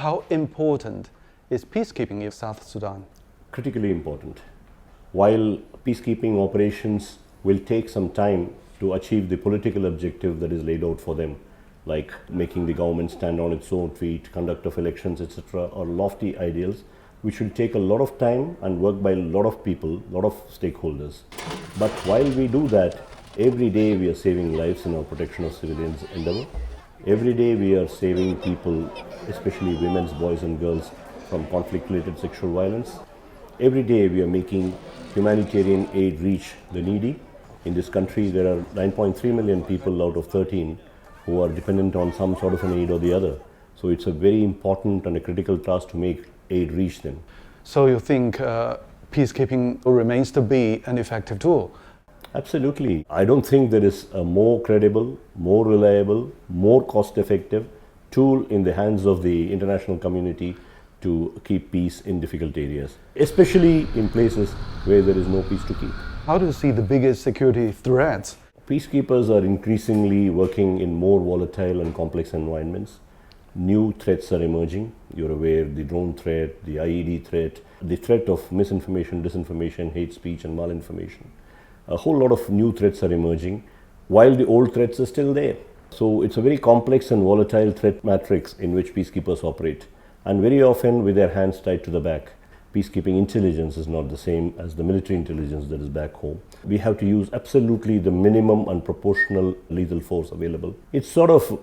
How important is peacekeeping in South Sudan? Critically important. While peacekeeping operations will take some time to achieve the political objective that is laid out for them, like making the government stand on its own feet, conduct of elections, etc., are lofty ideals which will take a lot of time and work by a lot of people, a lot of stakeholders. But while we do that, every day we are saving lives in our protection of civilians endeavor. Every day we are saving people, especially women, boys and girls, from conflict-related sexual violence. Every day we are making humanitarian aid reach the needy. In this country there are 9.3 million people out of 13 who are dependent on some sort of an aid or the other. So it's a very important and a critical task to make aid reach them. So you think peacekeeping remains to be an effective tool? Absolutely. I don't think there is a more credible, more reliable, more cost-effective tool in the hands of the international community to keep peace in difficult areas, especially in places where there is no peace to keep. How do you see the biggest security threats? Peacekeepers are increasingly working in more volatile and complex environments. New threats are emerging. You're aware, the drone threat, the IED threat, the threat of misinformation, disinformation, hate speech and malinformation. A whole lot of new threats are emerging while the old threats are still there. So it's a very complex and volatile threat matrix in which peacekeepers operate, and very often with their hands tied to the back. Peacekeeping intelligence is not the same as the military intelligence that is back home. We have to use absolutely the minimum and proportional lethal force available. It sort of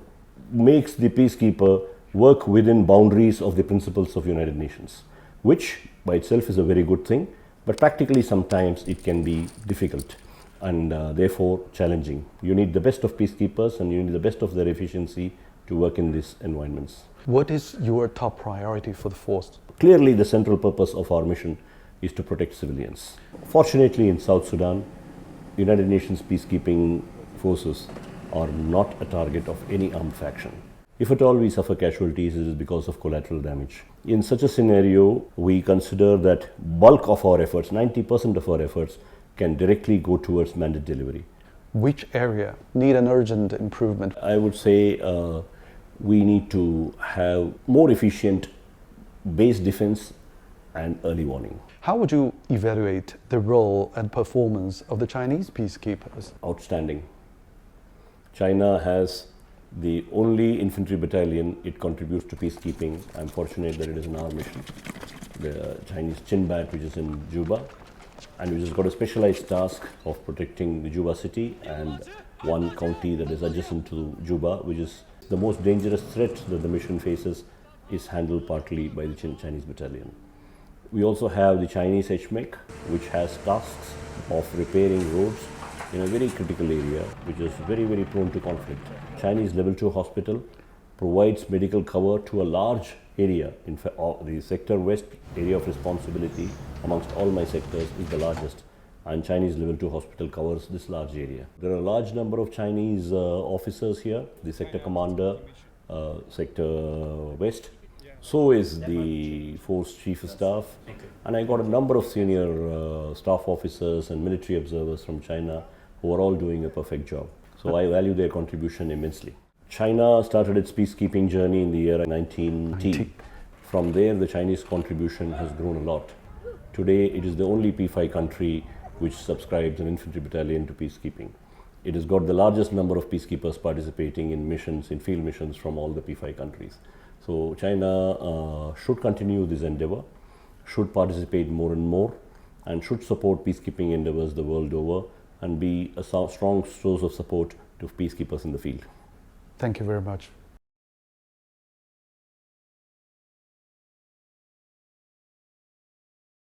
makes the peacekeeper work within boundaries of the principles of United Nations, which by itself is a very good thing, but practically sometimes it can be difficult and therefore challenging. You need the best of peacekeepers and you need the best of their efficiency to work in these environments. What is your top priority for the force? Clearly, the central purpose of our mission is to protect civilians. Fortunately, in South Sudan, United Nations peacekeeping forces are not a target of any armed faction. If at all we suffer casualties, it is because of collateral damage. In such a scenario, we consider that bulk of our efforts, 90% of our efforts, can directly go towards mandate delivery. Which area need an urgent improvement? I would say we need to have more efficient base defense and early warning. How would you evaluate the role and performance of the Chinese peacekeepers? Outstanding. China has the only infantry battalion. It contributes to peacekeeping. I'm fortunate that it is in our mission. The Chinese Chinbat, which is in Juba, and which has got a specialized task of protecting the Juba city and one county that is adjacent to Juba, which is the most dangerous threat that the mission faces, is handled partly by the Chinese battalion. We also have the Chinese HMEC, which has tasks of repairing roads in a very critical area, which is very, very prone to conflict. Chinese Level 2 hospital provides medical cover to a large area. In fact, the sector West area of responsibility amongst all my sectors is the largest, and Chinese Level 2 hospital covers this large area. There are a large number of Chinese officers here, the sector commander, sector West. So is the force chief of staff, and I got a number of senior staff officers and military observers from China who are all doing a perfect job. So I value their contribution immensely. China started its peacekeeping journey in the year 1990. From there, the Chinese contribution has grown a lot. Today, it is the only P5 country which subscribes an infantry battalion to peacekeeping. It has got the largest number of peacekeepers participating in missions, in field missions from all the P5 countries. So China should continue this endeavor, should participate more and more, and should support peacekeeping endeavors the world over and be a strong source of support to peacekeepers in the field. Thank you very much.